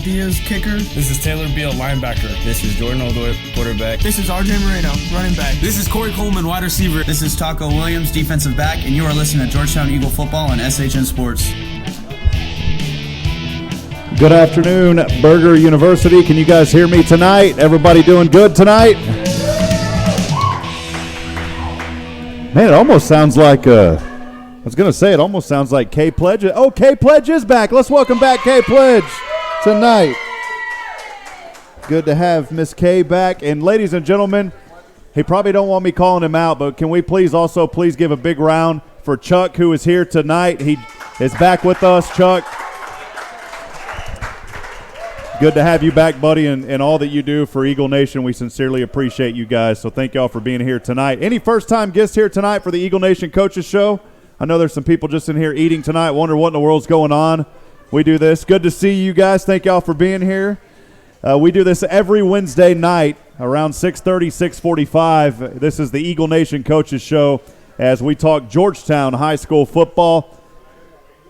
Diaz, kicker. This is Taylor Beal, linebacker. This is Jordan Oldroyd, quarterback. This is RJ Moreno, running back. This is Corey Coleman, wide receiver. This is Taco Williams, defensive back, and you are listening to Georgetown Eagle Football on SHN Sports. Good afternoon, Berger University. Can you guys hear me tonight? Everybody doing good tonight? Man, it almost sounds like, it almost sounds like K Pledge. Oh, K Pledge is back. Let's welcome back K Pledge tonight. Good to have Miss K back. And ladies and gentlemen, he probably don't want me calling him out, but can we please give a big round for Chuck, who is here tonight. He is back with us, Chuck. Good to have you back, buddy, and all that you do for Eagle Nation. We sincerely appreciate you guys, so thank y'all for being here tonight. Any first-time guests here tonight for the Eagle Nation Coaches Show? I know there's some people just in here eating tonight, wonder what in the world's going on. We do this. Good to see you guys. Thank y'all for being here. We do this every Wednesday night around 6:30, 6:45. This is the Eagle Nation Coaches Show as we talk Georgetown High School football.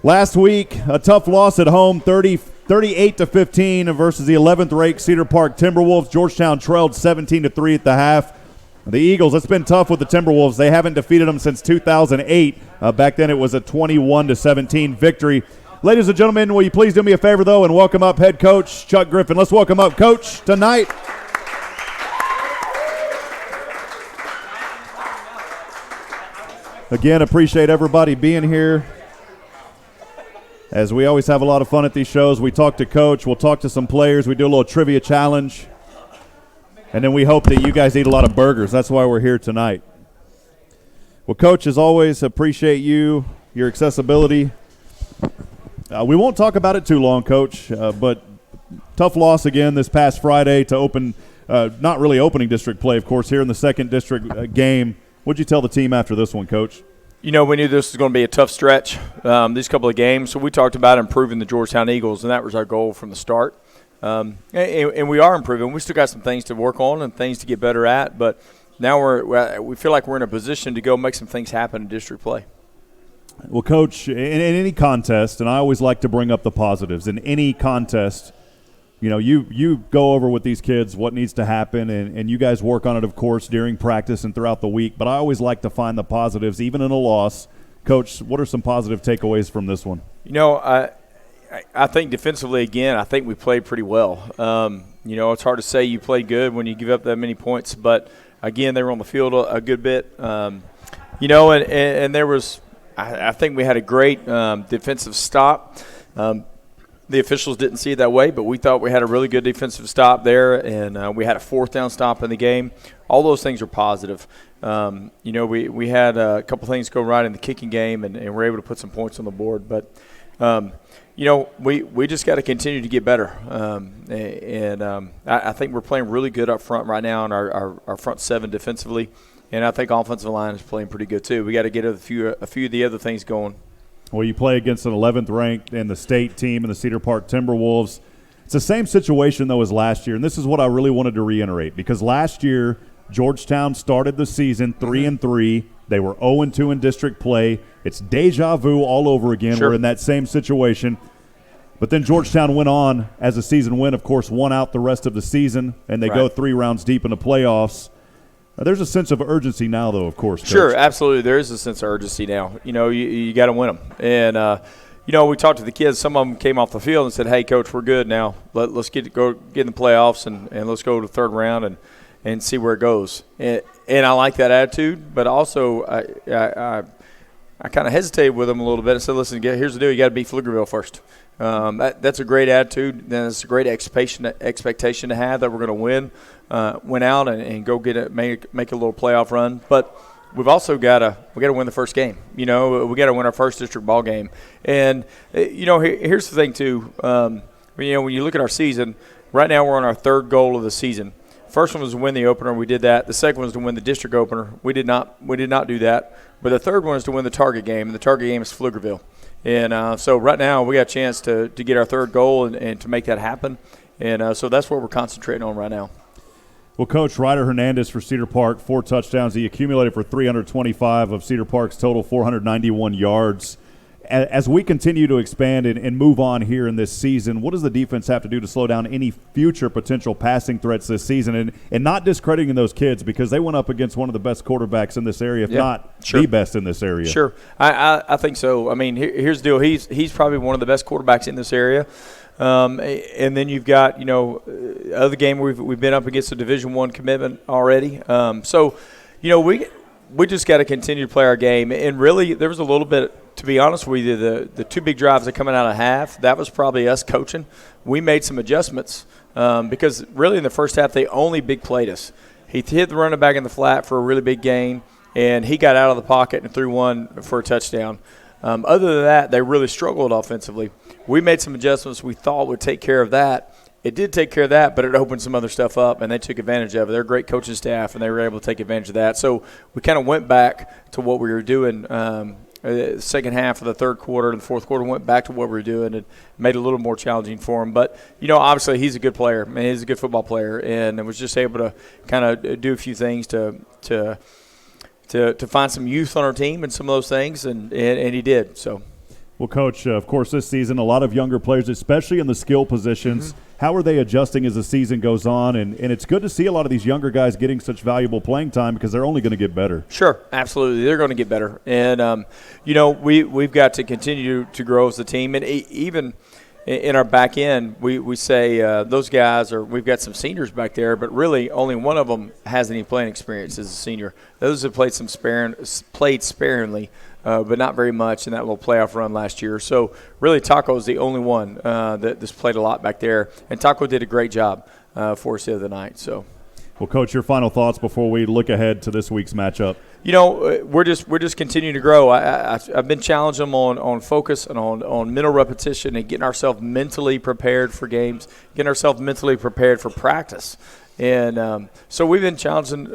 Last week, a tough loss at home, 38-15 versus the 11th-ranked Cedar Park Timberwolves. Georgetown trailed 17-3 at the half. The Eagles, it's been tough with the Timberwolves. They haven't defeated them since 2008. Back then it was a 21-17 victory. Ladies and gentlemen, will you please do me a favor, though, and welcome up head coach Chuck Griffin. Let's welcome up Coach tonight. Again, appreciate everybody being here. As we always have a lot of fun at these shows, we talk to Coach, we'll talk to some players, we do a little trivia challenge, and then we hope that you guys eat a lot of burgers. That's why we're here tonight. Well, Coach, as always, appreciate you, your accessibility. We won't talk about it too long, Coach, but tough loss again this past Friday to open, not really opening district play, of course, here in the second district game. What'd you tell the team after this one, Coach? You know, we knew this was going to be a tough stretch, these couple of games. So we talked about improving the Georgetown Eagles, and that was our goal from the start. And we are improving. We still got some things to work on and things to get better at. But now we feel like we're in a position to go make some things happen in district play. Well, Coach, in any contest, and I always like to bring up the positives, in any contest, you know, you go over with these kids what needs to happen, and you guys work on it, of course, during practice and throughout the week. But I always like to find the positives, even in a loss. Coach, what are some positive takeaways from this one? You know, I think defensively, again, I think we played pretty well. You know, it's hard to say you played good when you give up that many points. But, again, they were on the field a good bit. You know, and there was – I think we had a great defensive stop. The officials didn't see it that way, but we thought we had a really good defensive stop there, and we had a fourth down stop in the game. All those things are positive. You know, we had a couple things go right in the kicking game, and we're able to put some points on the board. But, you know, we just got to continue to get better. I think we're playing really good up front right now in our front seven defensively, and I think offensive line is playing pretty good too. We got to get a few of the other things going. Well, you play against an 11th ranked in the state team in the Cedar Park Timberwolves. It's the same situation, though, as last year, and this is what I really wanted to reiterate, because last year Georgetown started the season 3-3. They were 0-2 in district play. It's deja vu all over again. Sure. We're in that same situation. But then Georgetown went on as a season win, of course, won out the rest of the season, and they go 3 rounds deep in the playoffs. There's a sense of urgency now, though, of course, Coach. Sure, absolutely. There is a sense of urgency now. You know, you got to win them. And, you know, we talked to the kids. Some of them came off the field and said, hey, Coach, we're good now. Let's get in the playoffs and let's go to the third round and see where it goes. And I like that attitude, but also I kind of hesitated with them a little bit and said, listen, here's the deal. You got to beat Pflugerville first. That's a great attitude. Then it's a great expectation to have that we're going to win out and go make a little playoff run. But we've also got to win the first game. You know, we got to win our first district ball game. And you know, here's the thing too. You know, when you look at our season, right now we're on our third goal of the season. First one was to win the opener. We did that. The second one was to win the district opener. We did not do that. But the third one is to win the target game, and the target game is Pflugerville. And so right now we got a chance to get our third goal and to make that happen. And so that's what we're concentrating on right now. Well, Coach, Ryder Hernandez for Cedar Park, 4 touchdowns. He accumulated for 325 of Cedar Park's total 491 yards. As we continue to expand and move on here in this season, what does the defense have to do to slow down any future potential passing threats this season? And not discrediting those kids, because they went up against one of the best quarterbacks in this area, if not the best in this area. Sure. I think so. I mean, here's the deal. He's probably one of the best quarterbacks in this area. And then you've got, other game we've been up against a Division I commitment already. So, we just got to continue to play our game. And really, there was a little bit, to be honest with you, the two big drives that coming out of half, that was probably us coaching. We made some adjustments because really in the first half they only big played us. He hit the running back in the flat for a really big gain, and he got out of the pocket and threw one for a touchdown. Other than that, they really struggled offensively. We made some adjustments we thought would take care of that. It did take care of that, but it opened some other stuff up, and they took advantage of it. They're a great coaching staff, and they were able to take advantage of that. So we kind of went back to what we were doing the second half of the third quarter and the fourth quarter, went back to what we were doing and made it a little more challenging for him. But, obviously he's a good player. I mean, he's a good football player, and was just able to kind of do a few things to find some youth on our team and some of those things, and he did. So. Well, Coach, of course, this season, a lot of younger players, especially in the skill positions. Mm-hmm. How are they adjusting as the season goes on? And it's good to see a lot of these younger guys getting such valuable playing time because they're only going to get better. Sure, absolutely. They're going to get better. And, we've got to continue to grow as a team. And even in our back end, we say those guys we've got some seniors back there, but really only one of them has any playing experience as a senior. Those have played played sparingly. But not very much in that little playoff run last year. So really Taco is the only one that's played a lot back there. And Taco did a great job for us the other night. So, well, Coach, your final thoughts before we look ahead to this week's matchup? We're just continuing to grow. I've been challenging them on focus and on mental repetition and getting ourselves mentally prepared for games, getting ourselves mentally prepared for practice. And so we've been challenging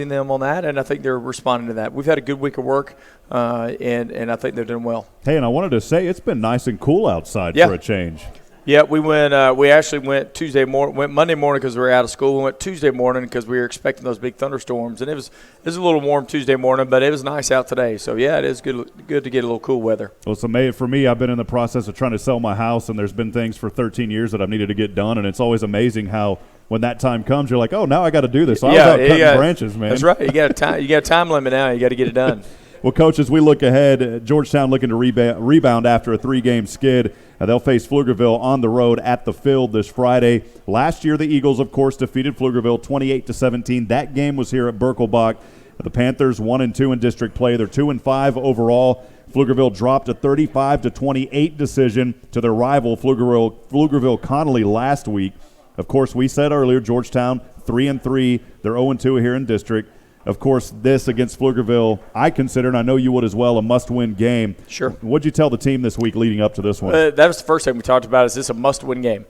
them on that, and I think they're responding to that. We've had a good week of work, and I think they're doing well. Hey, and I wanted to say it's been nice and cool outside for a change. Yeah, we went. We actually went went Monday morning because we were out of school. We went Tuesday morning because we were expecting those big thunderstorms, and it was a little warm Tuesday morning, but it was nice out today. So yeah, it is good to get a little cool weather. Well, so for me, I've been in the process of trying to sell my house, and there's been things for 13 years that I've needed to get done, and it's always amazing how when that time comes, you're like, oh, now I got to do this. So I was out cutting branches, man. That's right. You got a time limit now. You got to get it done. Well, Coach, as we look ahead, Georgetown looking to rebound after a 3-game skid. They'll face Pflugerville on the road at the Field this Friday. Last year, the Eagles, of course, defeated Pflugerville 28-17. That game was here at Birkelbach. The Panthers 1-2 in district play. They're 2-5 overall. Pflugerville dropped a 35-28 decision to their rival Pflugerville Connolly last week. Of course, we said earlier, Georgetown 3-3. They're 0-2 here in district. Of course, this against Pflugerville, I consider, and I know you would as well, a must-win game. Sure. What'd you tell the team this week leading up to this one? That was the first thing we talked about. Is this a must-win game?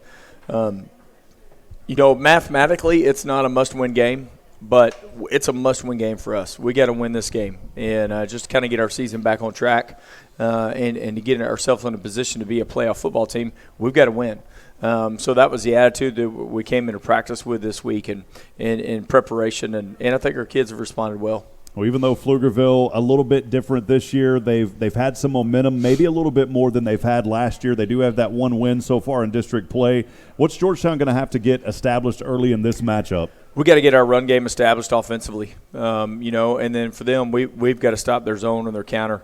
Mathematically, it's not a must-win game, but it's a must-win game for us. We got to win this game and just kind of get our season back on track and to get ourselves in a position to be a playoff football team. We've got to win. So that was the attitude that we came into practice with this week and in preparation, and I think our kids have responded well. Well, even though Pflugerville a little bit different this year, they've had some momentum, maybe a little bit more than they've had last year. They do have that one win so far in district play. What's Georgetown going to have to get established early in this matchup? We got to get our run game established offensively, and then for them, we've got to stop their zone and their counter.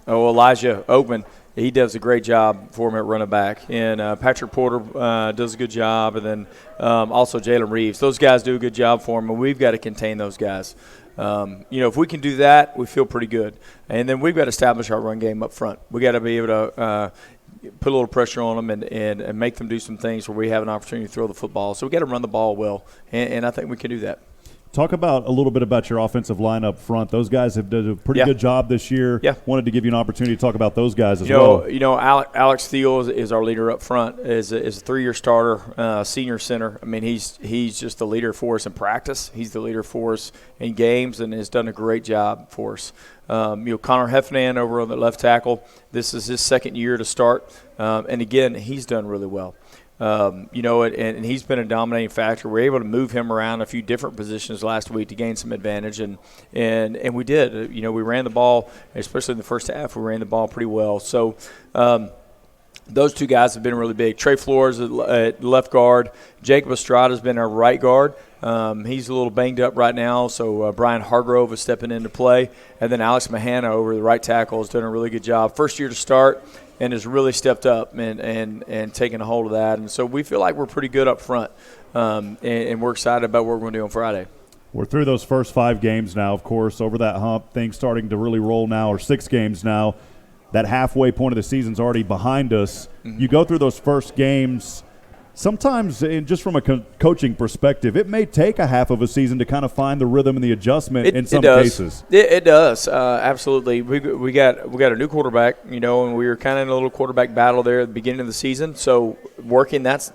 Elijah Oakman, he does a great job for him at running back. And Patrick Porter does a good job. And then also Jalen Reeves. Those guys do a good job for him, and we've got to contain those guys. If we can do that, we feel pretty good. And then we've got to establish our run game up front. We got to be able to put a little pressure on them and make them do some things where we have an opportunity to throw the football. So we got to run the ball well, and I think we can do that. Talk about a little bit about your offensive line up front. Those guys have done a pretty good job this year. Yeah. Wanted to give you an opportunity to talk about those guys as well. Alex Thiel is our leader up front. Is a 3-year starter, senior center. I mean, he's just the leader for us in practice. He's the leader for us in games and has done a great job for us. Connor Heffernan over on the left tackle. This is his second year to start, and again, he's done really well. And he's been a dominating factor. We're able to move him around a few different positions last week to gain some advantage, and we did. We ran the ball, especially in the first half. We ran the ball pretty well. So those two guys have been really big. Trey Flores at left guard. Jacob Estrada's been our right guard. He's a little banged up right now, so Brian Hargrove is stepping into play. And then Alex Mahana over the right tackle has done a really good job. First year to start, and has really stepped up and taken a hold of that. And so we feel like we're pretty good up front, and we're excited about what we're going to do on Friday. We're through those first 5 games now, of course, over that hump. Things starting to really roll now, or 6 games now. That halfway point of the season's already behind us. Mm-hmm. You go through those first games. Sometimes, just from a coaching perspective, it may take a half of a season to kind of find the rhythm and the adjustment in some cases. It does, absolutely. We got a new quarterback, and we were kind of in a little quarterback battle there at the beginning of the season. So working that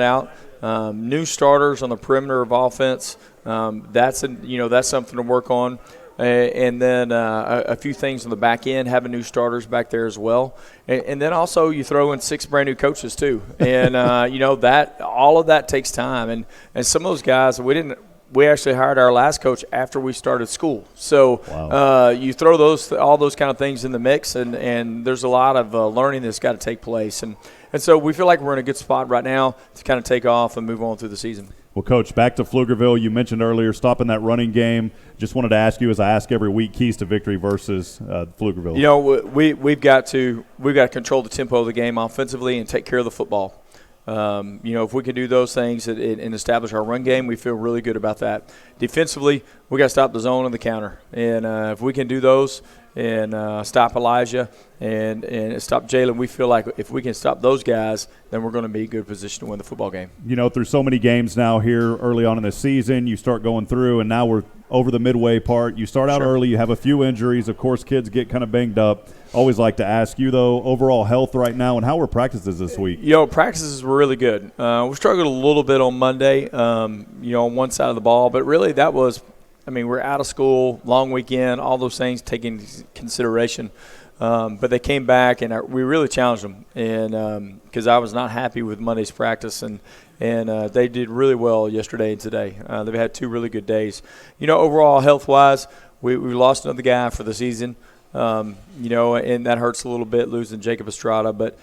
out. New starters on the perimeter of offense. That's something to work on. And then a few things on the back end, having new starters back there as well. And then also you throw in 6 brand new coaches too. And, that all of that takes time. And some of those guys, we actually hired our last coach after we started school. So wow. You throw all those kind of things in the mix, and there's a lot of learning that's got to take place. And so we feel like we're in a good spot right now to kind of take off and move on through the season. Well, Coach, back to Pflugerville. You mentioned earlier stopping that running game. Just wanted to ask you, as I ask every week, keys to victory versus Pflugerville. We've got to control the tempo of the game offensively and take care of the football. If we can do those things and establish our run game, we feel really good about that. Defensively, we got to stop the zone and the counter, and if we can do those and stop Elijah and stop Jalen, we feel like if we can stop those guys, then we're going to be in a good position to win the football game. Through so many games now here early on in the season, you start going through, and now we're over the midway part. You start out early, you have a few injuries. Of course, kids get kind of banged up. Always like to ask you, though, overall health right now, and how were practices this week? Practices were really good. We struggled a little bit on Monday, on one side of the ball, but really that was – we're out of school, long weekend, all those things taken into consideration. But they came back, and we really challenged them, and because I was not happy with Monday's practice, and they did really well yesterday and today. They've had 2 really good days. Overall health-wise, we lost another guy for the season, and that hurts a little bit, losing Jacob Estrada. But,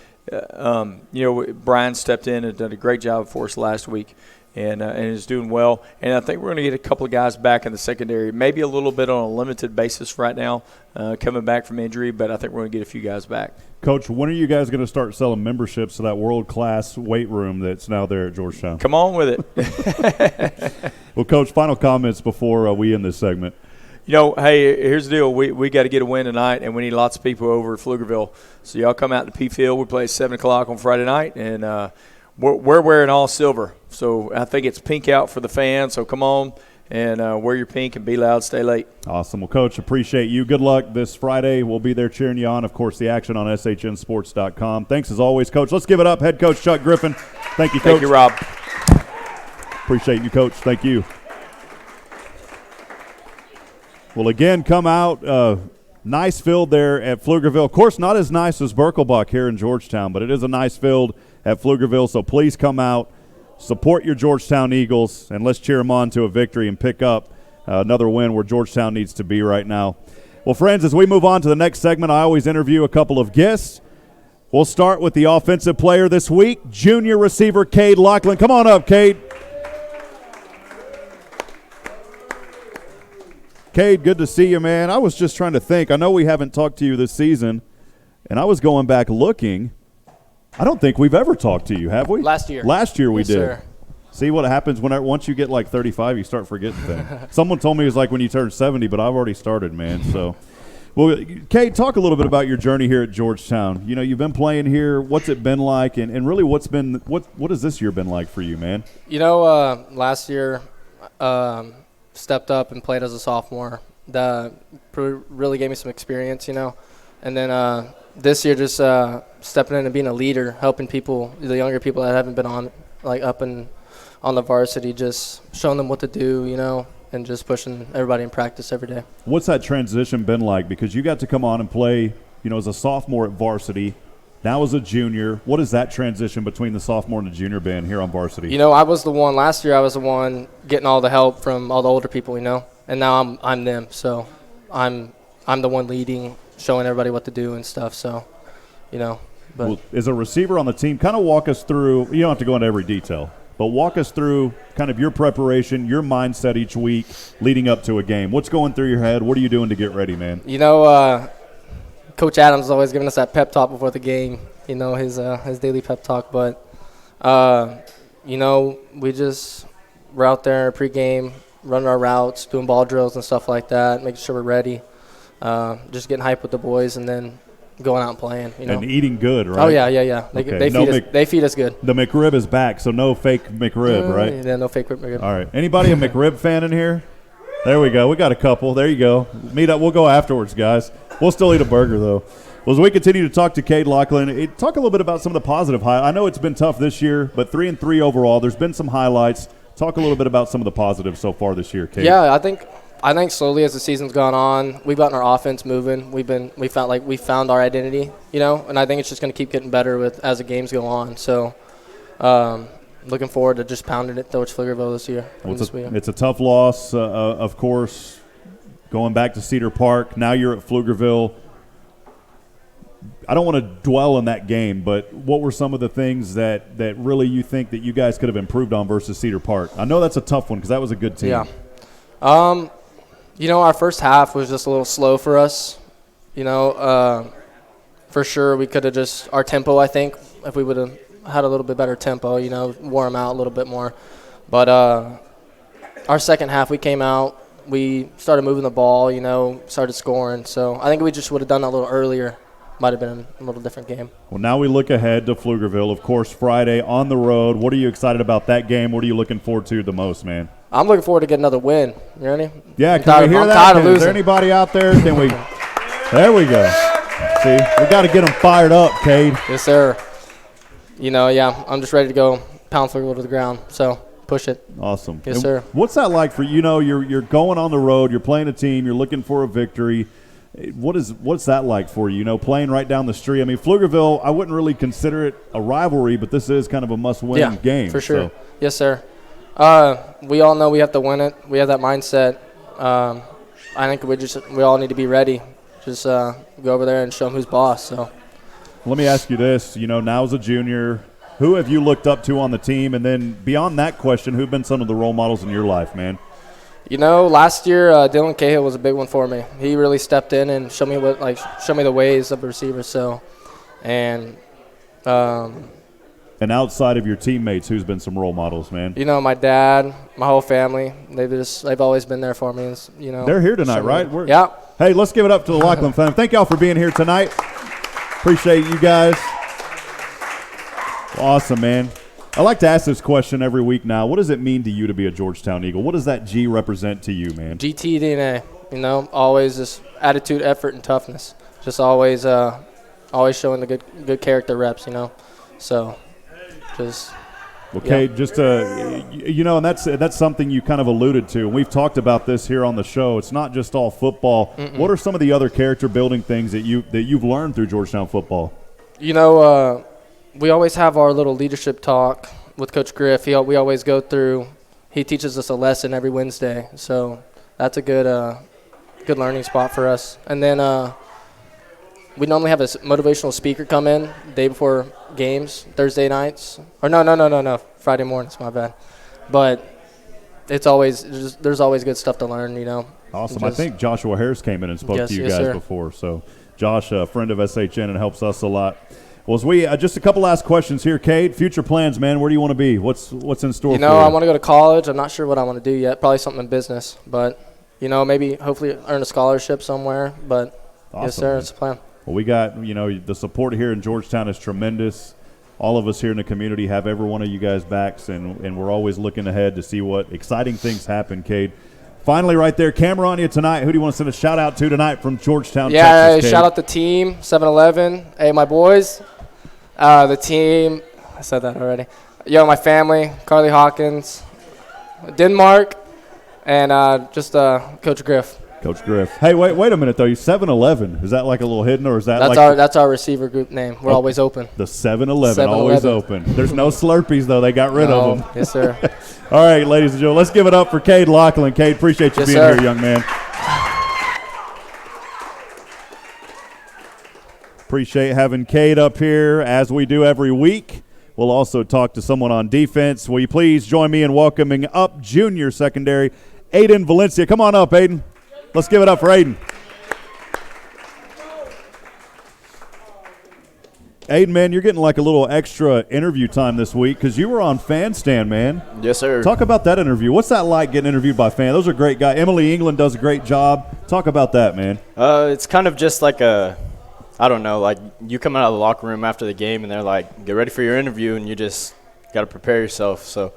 Brian stepped in and done a great job for us last week. And is doing well. And I think we're going to get a couple of guys back in the secondary, maybe a little bit on a limited basis right now, coming back from injury, but I think we're going to get a few guys back. Coach, when are you guys going to start selling memberships to that world-class weight room that's now there at Georgetown? Come on with it. Well, Coach, final comments before we end this segment. Hey, here's the deal. We got to get a win tonight, and we need lots of people over at Pflugerville. So y'all come out to P Field. We play at 7 o'clock on Friday night, and we're wearing all silver. So I think it's pink out for the fans. So come on and wear your pink and be loud, stay late. Awesome. Well, Coach, appreciate you. Good luck this Friday. We'll be there cheering you on. Of course, the action on SHNsports.com. Thanks as always, Coach. Let's give it up. Head coach Chuck Griffin. Thank you, Coach. Thank you, Rob. Appreciate you, Coach. Thank you. Well, again, come out. Nice field there at Pflugerville. Of course, not as nice as Birkelbach here in Georgetown, but it is a nice field at Pflugerville. So please come out, support your Georgetown Eagles, and let's cheer them on to a victory and pick up another win where Georgetown needs to be right now. Well, friends, as we move on to the next segment, I always interview a couple of guests. We'll start with the offensive player this week, junior receiver Cade Lachlan. Come on up, Cade. Cade, good to see you, man. I was just trying to think. I know we haven't talked to you this season, and I was going back looking. I don't think we've ever talked to you, have we? Last year. Last year we yes, did. Sir. See what happens once you get like 35, you start forgetting things. Someone told me it was like when you turn 70, but I've already started, man. So, well, Cade, talk a little bit about your journey here at Georgetown. You've been playing here. What's it been like, and really what has this year been like for you, man? Last year stepped up and played as a sophomore. That really gave me some experience, And then this year just stepping in and being a leader, helping people, the younger people that haven't been up and on the varsity, just showing them what to do, and just pushing everybody in practice every day. What's that transition been like? Because you got to come on and play, as a sophomore at varsity, Now as a junior, what is that transition between the sophomore and the junior been here on varsity? You know, I was the one last year. I was the one getting all the help from all the older people, you know, and now I'm them. So I'm the one leading, showing everybody what to do and stuff. So, you know, but Well, as a receiver on the team, kind of walk us through. You don't have to go into every detail, but walk us through kind of your preparation, your mindset each week leading up to a game. What's going through your head? What are you doing to get ready, man? you know, Coach Adams is always giving us that pep talk before the game. You know, his daily pep talk. But you know, we're out there pregame, running our routes, doing ball drills and stuff like that, making sure we're ready. Just getting hyped with the boys, and then going out and playing. You know, And eating good, right? oh yeah. They feed us good. The McRib is back, so no fake McRib, right? Yeah, no fake McRib. All right. Anybody a McRib fan in here? There we go. We got a couple. There you go. Meet up. We'll go afterwards, guys. We'll still eat a burger, though. Well, as we continue to talk to Cade Lachlan, talk a little bit about some of the positive highlights. I know it's been tough this year, but 3-3 overall. There's been some highlights. Talk a little bit about some of the positives so far this year, Cade. Yeah, I think slowly as the season's gone on, we've gotten our offense moving. We found our identity, you know, and I think it's just going to keep getting better as the games go on. So, looking forward to just pounding it towards Pflugerville this year. Well, it's a tough loss, of course, going back to Cedar Park. Now you're at Pflugerville. I don't want to dwell on that game, but what were some of the things that really you think that you guys could have improved on versus Cedar Park? I know that's a tough one because that was a good team. Yeah. You know, our first half was just a little slow for us. You know, for sure we could have just – our tempo, I think, if we would have had a little bit better tempo, you know, wore them out a little bit more. But our second half, we came out, we started moving the ball, you know, started scoring. So I think we just would have done that a little earlier. Might have been a little different game. Well, now we look ahead to Pflugerville, of course, Friday on the road. What are you excited about that game? What are you looking forward to the most, man? I'm looking forward to getting another win. You ready? Yeah, can we hear that? Tired of losing. Is there anybody out there? Can we? There we go. See, we got to get them fired up, Cade. Yes, sir. You know, yeah, I'm just ready to go pound Pflugerville to the ground. So push it. Awesome. Yes, and sir. What's that like for you? You know, you're going on the road. You're playing a team. You're looking for a victory. What's that like for you? You know, playing right down the street. I mean, Pflugerville, I wouldn't really consider it a rivalry, but this is kind of a must-win game. For sure. So. Yes, sir. We all know we have to win it. We have that mindset. I think we all need to be ready. Just go over there and show them who's boss. So, let me ask you this. You know, now as a junior, who have you looked up to on the team? And then beyond that question, who've been some of the role models in your life, man? You know, last year Dylan Cahill was a big one for me. He really stepped in and showed me the ways of a receiver. So, and outside of your teammates, who's been some role models, man? You know, my dad, my whole family. They've always been there for me. You know, they're here tonight, right? Yeah. Hey, let's give it up to the Lachlan family. Thank y'all for being here tonight. Appreciate you guys. Awesome, man. I like to ask this question every week now. What does it mean to you to be a Georgetown Eagle? What does that G represent to you, man? GT DNA, you know, always just attitude, effort, and toughness. Just always showing the good character reps, you know. So, just. Okay, just you know, and that's something you kind of alluded to. We've talked about this here on the show. It's not just all football. What are some of the other character building things that you've learned through Georgetown football? You know, we always have our little leadership talk with Coach Griff. We always go through. He teaches us a lesson every Wednesday, so that's a good learning spot for us. And then we normally have a motivational speaker come in the day before games, Thursday nights. Or no, Friday mornings, my bad. But there's always good stuff to learn, you know. Awesome. I think Joshua Harris came in and spoke to you guys before. So, Josh, a friend of SHN, and helps us a lot. Well, as we just a couple last questions here, Cade. Future plans, man. Where do you want to be? What's in store for you? I want to go to college. I'm not sure what I want to do yet. Probably something in business. But, maybe hopefully earn a scholarship somewhere. But, awesome, yes, sir, man. it's a plan. Well, we got, the support here in Georgetown is tremendous. All of us here in the community have every one of you guys' backs, and we're always looking ahead to see what exciting things happen, Cade. Finally, right there, camera on you tonight. Who do you want to send a shout-out to tonight from Georgetown, Texas, Cade? Shout out the team, 7-Eleven. Hey, my boys. The team, I said that already. My family, Carly Hawkins, Denmark, and just Coach Griff. Coach Griff. Hey, wait a minute though. You 7-Eleven. Is that like a little hidden, or is that that's our receiver group name. We're always open. The 7-Eleven, always open. There's no Slurpees though. They got rid of them. Yes, sir. All right, ladies and gentlemen, let's give it up for Cade Lachlan. Cade, appreciate you being here, young man. Appreciate having Cade up here as we do every week. We'll also talk to someone on defense. Will you please join me in welcoming up junior secondary Aiden Valencia. Come on up, Aiden. Let's give it up for Aiden. Aiden, man, you're getting like a little extra interview time this week because you were on Fan Stand, man. Yes, sir. Talk about that interview. What's that like getting interviewed by fans? Those are great guys. Emily England does a great job. Talk about that, man. It's kind of just like I don't know, like you come out of the locker room after the game and they're like, get ready for your interview, and you just got to prepare yourself. So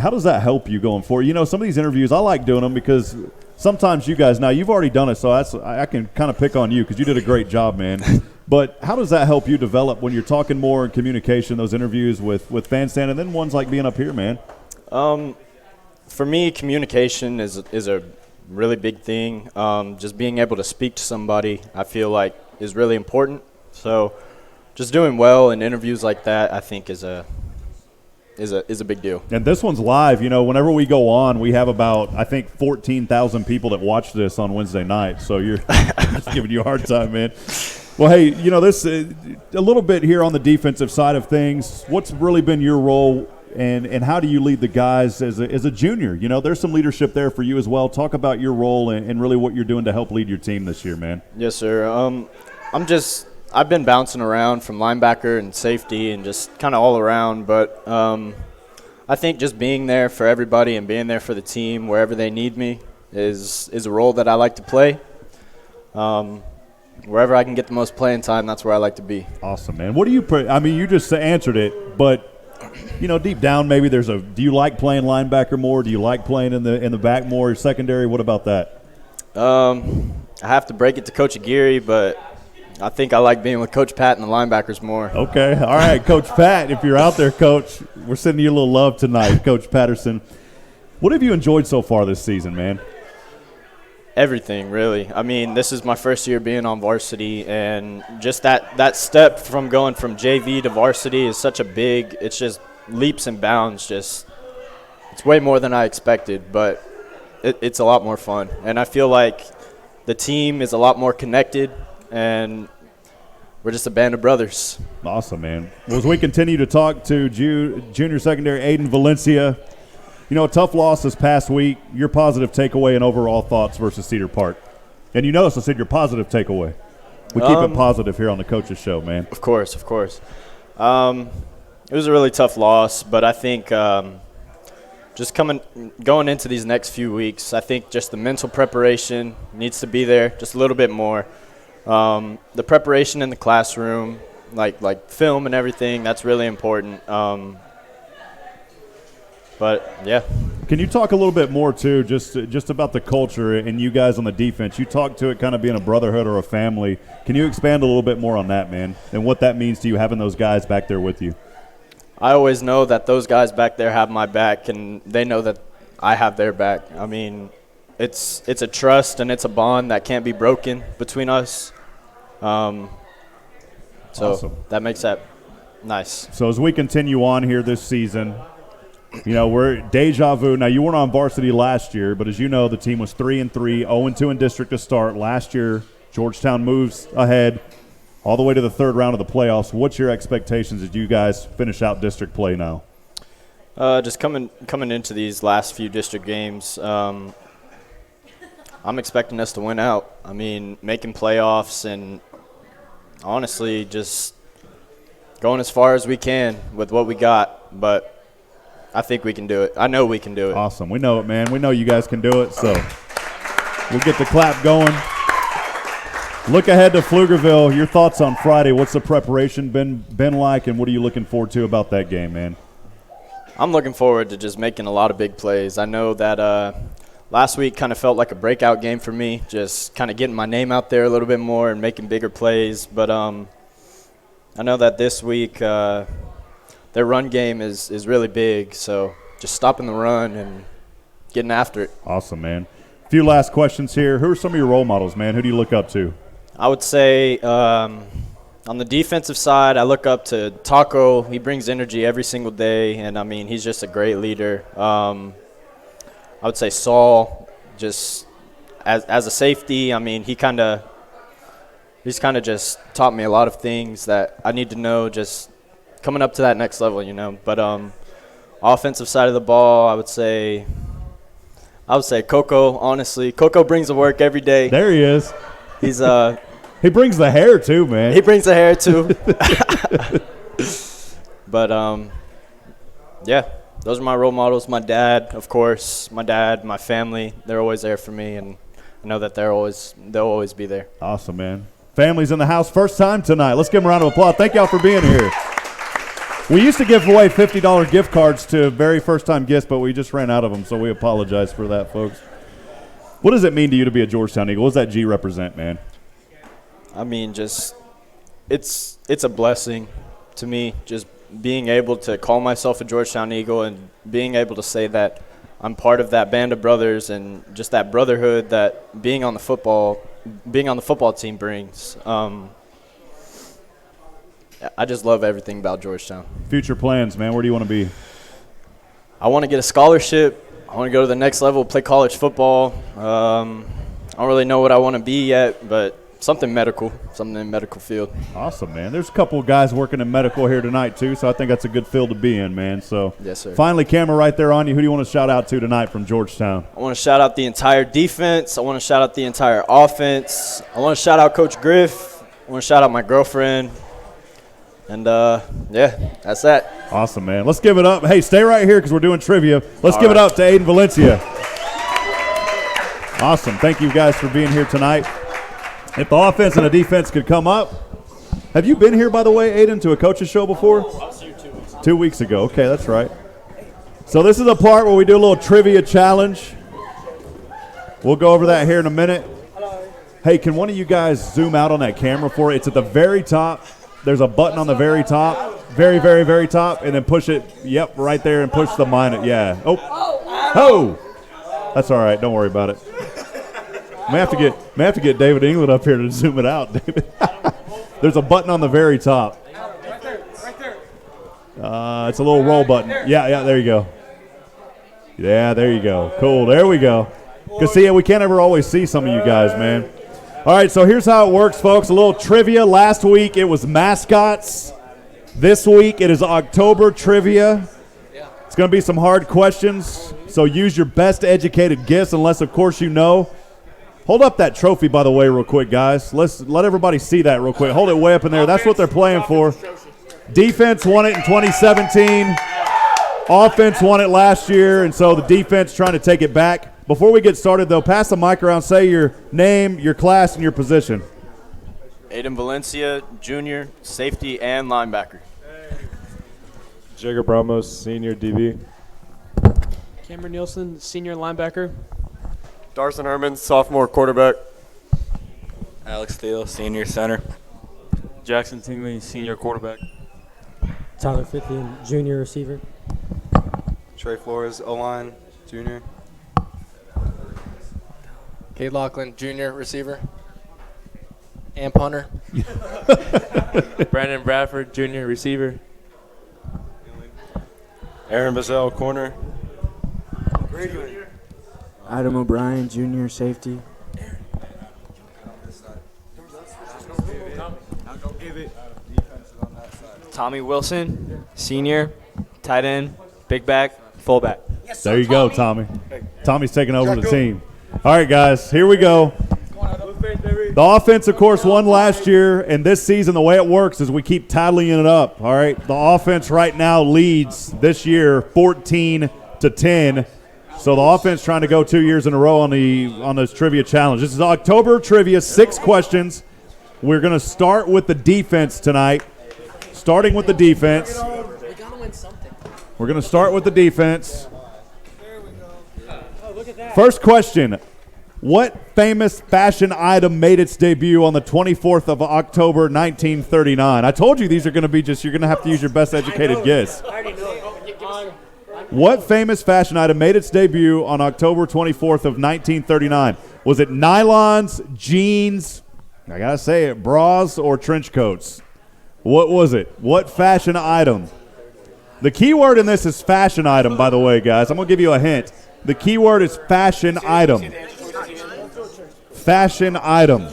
how does that help you going forward? You know, some of these interviews, I like doing them because sometimes you guys, now you've already done it, so I can kind of pick on you because you did a great job, man. But how does that help you develop when you're talking more in communication, those interviews with Fan Stand, and then ones like being up here, man? For me, communication is a really big thing. Just being able to speak to somebody, I feel like, is really important. So just doing well in interviews like that, I think, is a big deal. And this one's live. You know, whenever we go on, we have about, I think, 14,000 people that watch this on Wednesday night. So you're just giving you a hard time, man. Well, hey, you know, this a little bit here on the defensive side of things. What's really been your role, and how do you lead the guys as a junior? You know, there's some leadership there for you as well. Talk about your role and really what you're doing to help lead your team this year, man. Yes, sir. I've been bouncing around from linebacker and safety and just kind of all around, but I think just being there for everybody and being there for the team wherever they need me is a role that I like to play. Wherever I can get the most playing time, that's where I like to be. Awesome, man. What do you I mean, you just answered it, but you know, deep down, maybe do you like playing linebacker more? Do you like playing in the back more, secondary? What about that? I have to break it to Coach Aguirre, but I think I like being with Coach Pat and the linebackers more. Okay. All right, Coach Pat, if you're out there, Coach, we're sending you a little love tonight, Coach Patterson. What have you enjoyed so far this season, man? Everything, really. I mean, this is my first year being on varsity, and just that step from going from JV to varsity is such a big – it's just leaps and bounds. It's way more than I expected, but it's a lot more fun. And I feel like the team is a lot more connected, and we're just a band of brothers. Awesome, man. Well, as we continue to talk to junior secondary Aiden Valencia, you know, a tough loss this past week. Your positive takeaway and overall thoughts versus Cedar Park. And you notice I said your positive takeaway. We keep it positive here on the Coaches Show, man. Of course. It was a really tough loss, but I think just going into these next few weeks, I think just the mental preparation needs to be there just a little bit more. The preparation in the classroom, like film and everything, that's really important. But, yeah. Can you talk a little bit more, too, just about the culture and you guys on the defense? You talk to it kind of being a brotherhood or a family. Can you expand a little bit more on that, man, and what that means to you having those guys back there with you? I always know that those guys back there have my back, and they know that I have their back. I mean, it's a trust and it's a bond that can't be broken between us. So awesome. That makes that nice. So as we continue on here this season – you know, we're deja vu. Now, you weren't on varsity last year, but as you know, the team was 3-3, 0-2 in district to start. Last year, Georgetown moves ahead all the way to the third round of the playoffs. What's your expectations as you guys finish out district play now? Just coming into these last few district games, I'm expecting us to win out. I mean, making playoffs and honestly just going as far as we can with what we got, but I think we can do it. I know we can do it. Awesome. We know it, man. We know you guys can do it, so we'll get the clap going. Look ahead to Pflugerville. Your thoughts on Friday. What's the preparation been like, and what are you looking forward to about that game, man? I'm looking forward to just making a lot of big plays. I know that last week kind of felt like a breakout game for me, just kind of getting my name out there a little bit more and making bigger plays. But I know that this week their run game is really big, so just stopping the run and getting after it. Awesome, man. A few last questions here. Who are some of your role models, man? Who do you look up to? I would say on the defensive side, I look up to Taco. He brings energy every single day, and, I mean, he's just a great leader. I would say Saul, just as a safety, I mean, he's kind of just taught me a lot of things that I need to know just coming up to that next level, you know. But offensive side of the ball, I would say Coco, honestly. Coco brings the work every day. There he is. He's he brings the hair too, man. He brings the hair too. But yeah, those are my role models. My dad, of course. My dad, my family. They're always there for me, and I know that they'll always be there. Awesome, man. Family's in the house. First time tonight. Let's give them a round of applause. Thank y'all for being here. We used to give away $50 gift cards to very first-time guests, but we just ran out of them, so we apologize for that, folks. What does it mean to you to be a Georgetown Eagle? What does that G represent, man? I mean, just it's a blessing to me, just being able to call myself a Georgetown Eagle and being able to say that I'm part of that band of brothers and just that brotherhood that being on the football team brings. I just love everything about Georgetown. Future plans, man. Where do you want to be? I want to get a scholarship. I want to go to the next level, play college football. I don't really know what I want to be yet, but something in medical field. Awesome, man. There's a couple of guys working in medical here tonight, too, so I think that's a good field to be in, man. So, yes, sir. Finally, camera right there on you. Who do you want to shout out to tonight from Georgetown? I want to shout out the entire defense. I want to shout out the entire offense. I want to shout out Coach Griff. I want to shout out my girlfriend. And, yeah, that's that. Awesome, man. Let's give it up. Hey, stay right here because we're doing trivia. Let's give it up to Aiden Valencia. Awesome. Thank you guys for being here tonight. If the offense and the defense could come up. Have you been here, by the way, Aiden, to a coach's show before? I was here 2 weeks ago. 2 weeks ago. Okay, that's right. So this is a part where we do a little trivia challenge. We'll go over that here in a minute. Hey, can one of you guys zoom out on that camera for it? It's at the very top. There's a button on the very top, very, very, very top, and then push it, yep, right there, and push the minus, yeah. Oh, that's all right. Don't worry about it. May have to get David England up here to zoom it out, David. There's a button on the very top. Right there. It's a little roll button. Yeah, there you go. Yeah, there you go. Cool, there we go. Because, see, we can't ever always see some of you guys, man. All right, so here's how it works, folks. A little trivia. Last week it was mascots. This week it is October trivia. It's going to be some hard questions, so use your best educated guess unless, of course, you know. Hold up that trophy, by the way, real quick, guys. Let everybody see that real quick. Hold it way up in there. That's what they're playing for. Defense won it in 2017. Offense won it last year, and so the defense trying to take it back. Before we get started, though, pass the mic around. Say your name, your class, and your position. Aiden Valencia, junior, safety, and linebacker. Jacob Ramos, senior DB. Cameron Nielsen, senior linebacker. Darson Herman, sophomore quarterback. Alex Thiel, senior center. Jackson Tingley, senior quarterback. Tyler Fithian, junior receiver. Trey Flores, O-line, junior. Cade Lachlan, junior receiver and punter. Brandon Bradford, junior receiver. Aaron Bazell, corner. Adam O'Brien, junior safety. Tommy Wilson, senior, tight end, big back, fullback. There you go, Tommy. Tommy's taking over the team. All right, guys, here we go. The offense, of course, won last year, and this season the way it works is we keep tallying it up, all right? The offense right now leads this year 14-10. So the offense trying to go 2 years in a row on this trivia challenge. This is October trivia, 6 questions. We're going to start with the defense tonight. Starting with the defense. We're going to start with the defense. First question. What famous fashion item made its debut on the 24th of October, 1939? I told you these are going to be you're going to have to use your best educated guess. What famous fashion item made its debut on October 24th of 1939? Was it nylons, jeans, I got to say it, bras, or trench coats? What was it? What fashion item? The key word in this is fashion item, by the way, guys. I'm going to give you a hint. The key word is fashion item. Fashion item.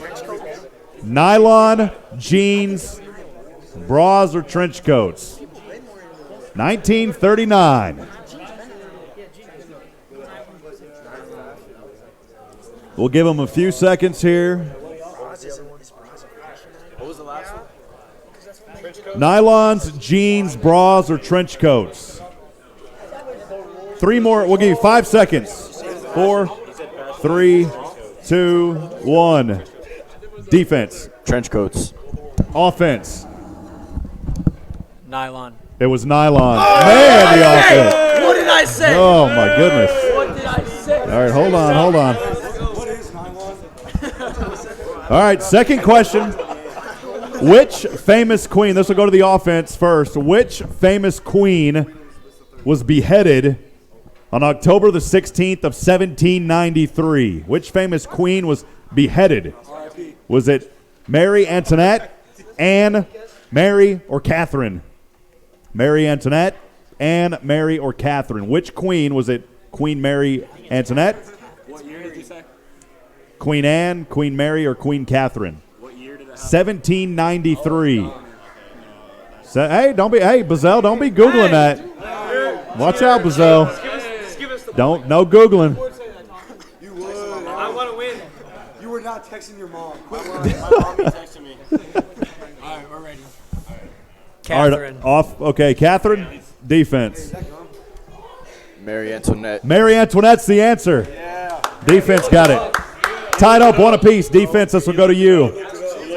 Nylon, jeans, bras, or trench coats. 1939. We'll give them a few seconds here. What was the last one? Nylons, jeans, bras, or trench coats. 3 more. We'll give you 5 seconds. 4, 3, 2, 1. Defense. Trench coats. Offense. Nylon. It was nylon. Man, the offense. What did I say? Oh, my goodness. What did I say? All right, hold on. All right, second question. Which famous queen, this will go to the offense first, which famous queen was beheaded on October the 16th of 1793? Which famous queen was beheaded? Was it Mary Antoinette, Anne, Mary, or Catherine? Mary Antoinette, Anne, Mary, or Catherine? Which queen was it? Queen Mary Antoinette? What year did you say? Queen Anne, Queen Mary, or Queen Catherine? What year did it happen? 1793. Hey, Bazell, don't be Googling that. Watch out, Bazell. No Googling. You would. I want to win. You were not texting your mom. My mom texted me. All right, we're ready. Catherine. All right, okay, Catherine, defense. Mary Antoinette. Mary Antoinette's the answer. Yeah. Defense got it. Tied up 1 apiece. Defense, this will go to you.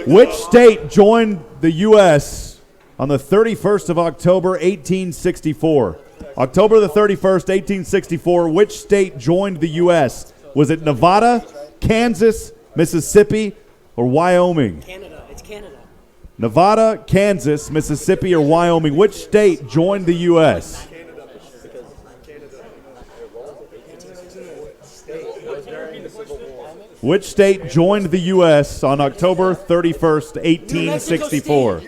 Which state joined the U.S. on the 31st of October, 1864? October the 31st, 1864, which state joined the U.S.? Was it Nevada, Kansas, Mississippi, or Wyoming? Canada. It's Canada. Nevada, Kansas, Mississippi, or Wyoming. Which state joined the U.S.? Which state joined the U.S. on October 31st, 1864?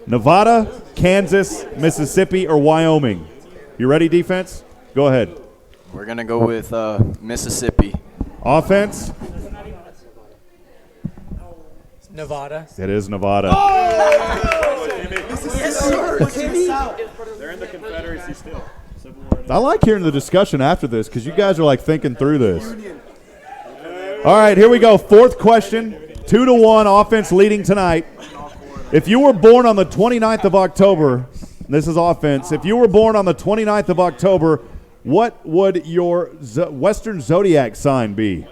Nevada, Kansas, Mississippi, or Wyoming? You ready, defense? Go ahead. We're going to go with Mississippi. Offense? Nevada. It is Nevada. Yes, sir. They're in the Confederacy still. I like hearing the discussion after this because you guys are like thinking through this. All right, here we go. Fourth question. 2-1, offense leading tonight. If you were born on the 29th of October, this is offense. If you were born on the 29th of October, what would your Western zodiac sign be?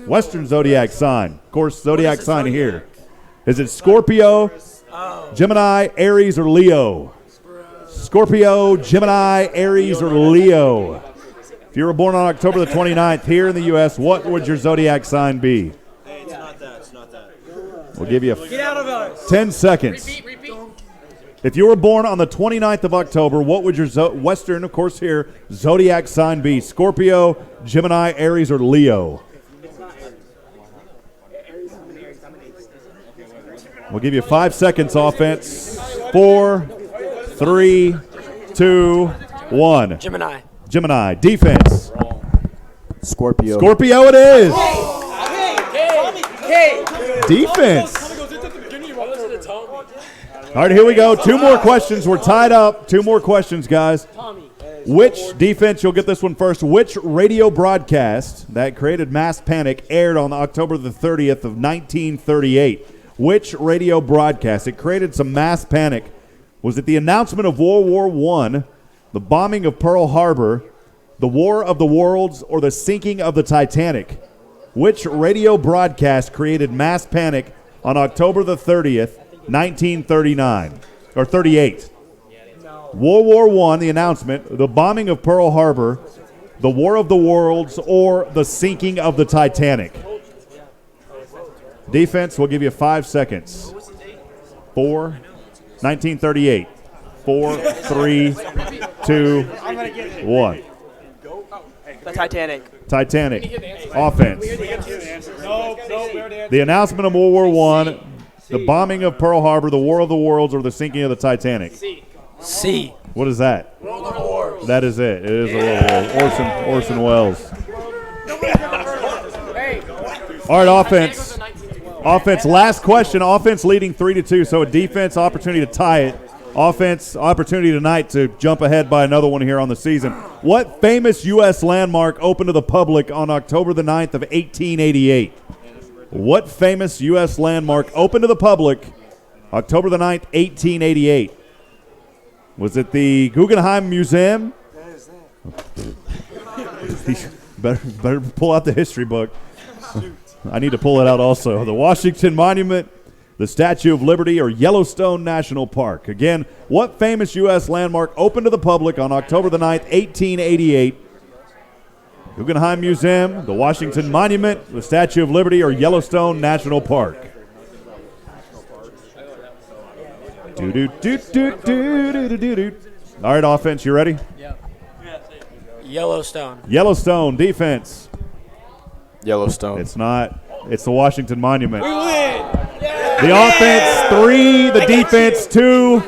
Western zodiac sign. Of course, zodiac sign here. Is it Scorpio, Gemini, Aries, or Leo? Scorpio, Gemini, Aries, or Leo? If you were born on October the 29th here in the U.S., what would your zodiac sign be? Hey, it's not that. It's not that. We'll give you Get out of us. 10 seconds. Repeat. If you were born on the 29th of October, what would your Western, of course here, zodiac sign be? Scorpio, Gemini, Aries, or Leo? We'll give you 5 seconds, offense. 4, 3, 2, 1. Gemini. Defense. Scorpio. Scorpio it is. Defense. All right, here we go. 2 more questions. We're tied up. 2 more questions, guys. Which defense, you'll get this one first, which radio broadcast that created mass panic aired on October the 30th of 1938? Which radio broadcast? It created some mass panic. Was it the announcement of World War I, the bombing of Pearl Harbor, the War of the Worlds, or the sinking of the Titanic? Which radio broadcast created mass panic on October the 30th, 1939, or 38? World War I, the announcement, the bombing of Pearl Harbor, the War of the Worlds, or the sinking of the Titanic? Defense, we'll give you 5 seconds. 4, 1938. 4, 3, 2, 1. The Titanic. Titanic. Offense. The announcement of World War I, the bombing of Pearl Harbor, the War of the Worlds, or the sinking of the Titanic. C. What is that? That is it. It is a little Orson Welles. All right, offense. Offense, last question. Offense leading 3-2, so a defense opportunity to tie it. Offense opportunity tonight to jump ahead by another one here on the season. What famous U.S. landmark opened to the public on October the 9th of 1888? What famous U.S. landmark opened to the public October the 9th, 1888? Was it the Guggenheim Museum? better pull out the history book. I need to pull it out also. The Washington Monument, the Statue of Liberty, or Yellowstone National Park. Again, what famous U.S. landmark opened to the public on October the 9th, 1888? Guggenheim Museum, the Washington Monument, the Statue of Liberty, or Yellowstone National Park? All right, offense, you ready? Yellowstone. Yellowstone, defense. Yellowstone. It's not. It's the Washington Monument. We win! The offense, 3. The defense, 2.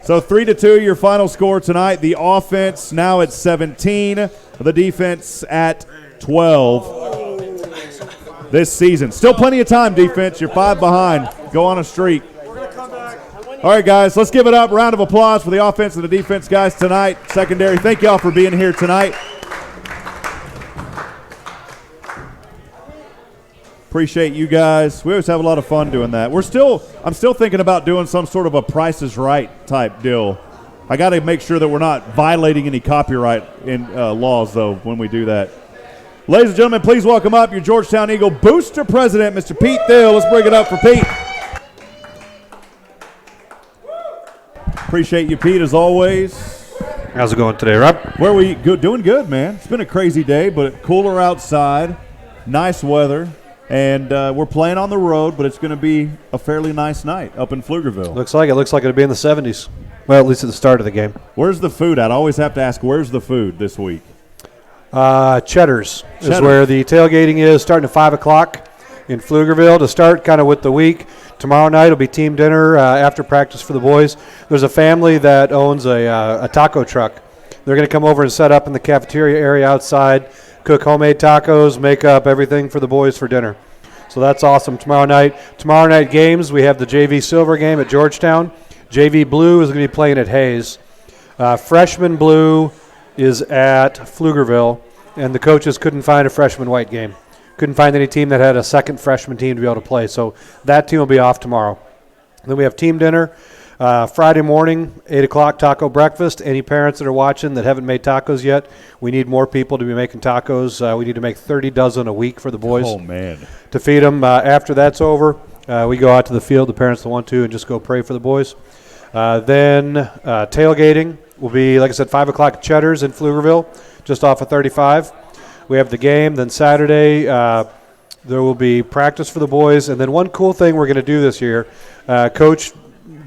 So 3-2, your final score tonight. The offense now at 17. The defense at 12 this season. Still plenty of time, defense. You're 5 behind. Go on a streak. All right, guys, let's give it up. Round of applause for the offense and the defense guys tonight. Secondary, thank you all for being here tonight. Appreciate you guys. We always have a lot of fun doing that. I'm still thinking about doing some sort of a Price is Right type deal. I got to make sure that we're not violating any copyright in laws, though, when we do that. Ladies and gentlemen, please welcome up your Georgetown Eagle Booster President, Mr. Pete Thiel. Let's bring it up for Pete. Appreciate you, Pete, as always. How's it going today, Rob? Where we good? Doing good, man. It's been a crazy day, but cooler outside, nice weather. And we're playing on the road, but it's going to be a fairly nice night up in Pflugerville. Looks like it'll be in the 70s. Well, at least at the start of the game. Where's the food at? I always have to ask, where's the food this week? Cheddar's is where the tailgating is, starting at 5 o'clock in Pflugerville to start kind of with the week. Tomorrow night will be team dinner after practice for the boys. There's a family that owns a taco truck. They're going to come over and set up in the cafeteria area outside, cook homemade tacos, make up everything for the boys for dinner. So that's awesome tomorrow night. Tomorrow night games, we have the JV Silver game at Georgetown. JV Blue is going to be playing at Hayes. Freshman Blue is at Pflugerville, and the coaches couldn't find a freshman white game. Couldn't find any team that had a second freshman team to be able to play. So that team will be off tomorrow. Then we have team dinner. Friday morning, 8 o'clock, taco breakfast. Any parents that are watching that haven't made tacos yet, we need more people to be making tacos. We need to make 30 dozen a week for the boys. Oh, man. To feed them. After that's over, we go out to the field, the parents that want to, and just go pray for the boys. Then tailgating will be, like I said, 5 o'clock at Cheddar's in Pflugerville, just off of 35. We have the game. Then Saturday, there will be practice for the boys. And then one cool thing we're going to do this year, Coach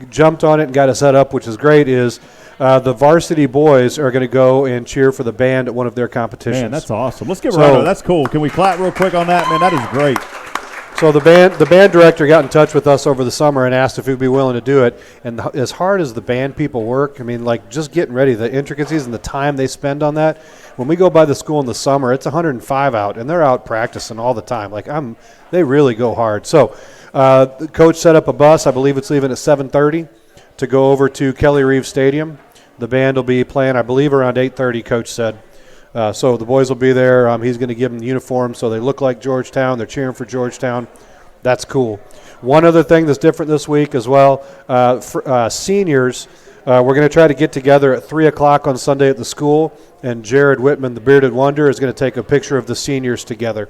jumped on it and got it set up, which is great, is the varsity boys are going to go and cheer for the band at one of their competitions. Man, that's awesome. Let's give a round of that's cool. Can we clap real quick on that, man? That is great. So the band director got in touch with us over the summer and asked if we'd be willing to do it. And as hard as the band people work, I mean, like just getting ready, the intricacies and the time they spend on that. When we go by the school in the summer, it's 105 out, and they're out practicing all the time. Like they really go hard. So the coach set up a bus. I believe it's leaving at 7:30 to go over to Kelly Reeves Stadium. The band will be playing, I believe, around 8:30. Coach said. So the boys will be there. He's going to give them the uniform so they look like Georgetown. They're cheering for Georgetown. That's cool. One other thing that's different this week as well, for seniors, we're going to try to get together at 3 o'clock on Sunday at the school, and Jared Whitman, the Bearded Wonder, is going to take a picture of the seniors together.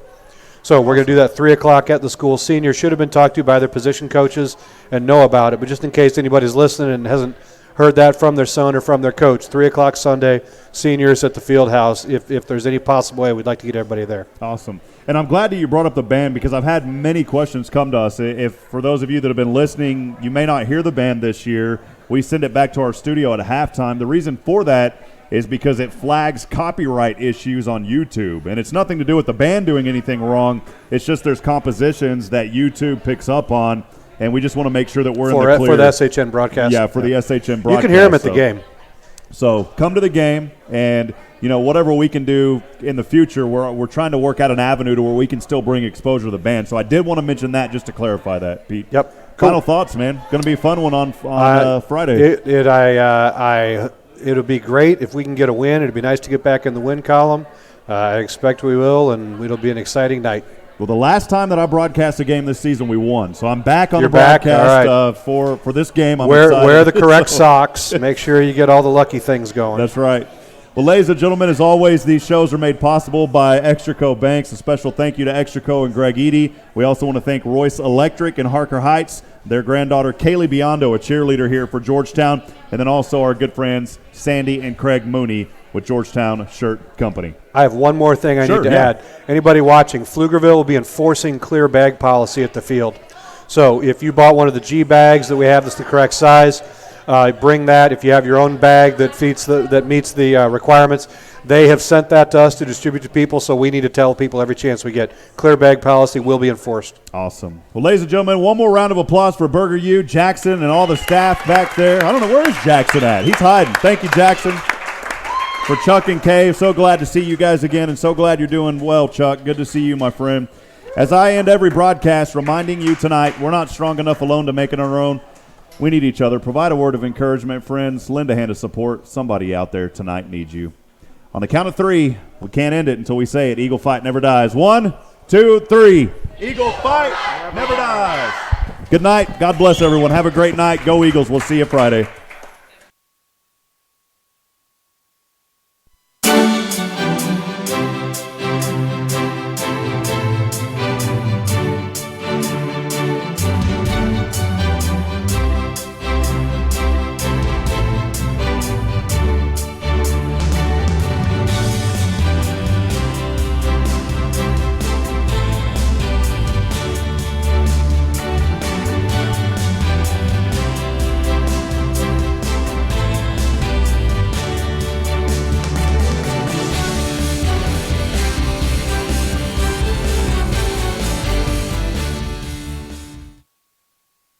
So we're going to do that 3 o'clock at the school. Seniors should have been talked to by their position coaches and know about it, but just in case anybody's listening and hasn't heard that from their son or from their coach, 3 o'clock Sunday, seniors at the field house. If there's any possible way, we'd like to get everybody there. Awesome. And I'm glad that you brought up the band because I've had many questions come to us. If for those of you that have been listening, you may not hear the band this year. We send it back to our studio at halftime. The reason for that is because it flags copyright issues on YouTube. And it's nothing to do with the band doing anything wrong. It's just there's compositions that YouTube picks up on, and we just want to make sure that we're in the clear. For the SHN broadcast. Yeah, for the SHN broadcast. You can hear them at the game. So come to the game, and whatever we can do in the future, we're trying to work out an avenue to where we can still bring exposure to the band. So I did want to mention that just to clarify that, Pete. Yep. Cool. Final thoughts, man. Going to be a fun one on Friday. It'll be great if we can get a win. It'd be nice to get back in the win column. I expect we will, and it'll be an exciting night. Well, the last time that I broadcast a game this season, we won. So I'm back on You're the broadcast right. for this game. I'm wear excited. the correct socks. Make sure you get all the lucky things going. That's right. Well, ladies and gentlemen, as always, these shows are made possible by Extraco Banks. A special thank you to Extraco and Greg Eady. We also want to thank Royce Electric in Harker Heights, their granddaughter Kaylee Biondo, a cheerleader here for Georgetown, and then also our good friends Sandy and Craig Mooney with Georgetown Shirt Company. I have one more thing I need to add. Anybody watching, Pflugerville will be enforcing clear bag policy at the field. So if you bought one of the G bags that we have that's the correct size, bring that. If you have your own bag that meets the requirements, they have sent that to us to distribute to people, so we need to tell people every chance we get. Clear bag policy will be enforced. Awesome. Well, ladies and gentlemen, one more round of applause for Burger U, Jackson, and all the staff back there. I don't know, where is Jackson at? He's hiding. Thank you, Jackson. For Chuck and Kay, so glad to see you guys again, and so glad you're doing well, Chuck. Good to see you, my friend. As I end every broadcast, reminding you tonight, we're not strong enough alone to make it our own. We need each other. Provide a word of encouragement, friends. Lend a hand of support. Somebody out there tonight needs you. On the count of three, we can't end it until we say it. Eagle fight never dies. 1, 2, 3. Eagle fight never dies. Good night. God bless everyone. Have a great night. Go Eagles. We'll see you Friday.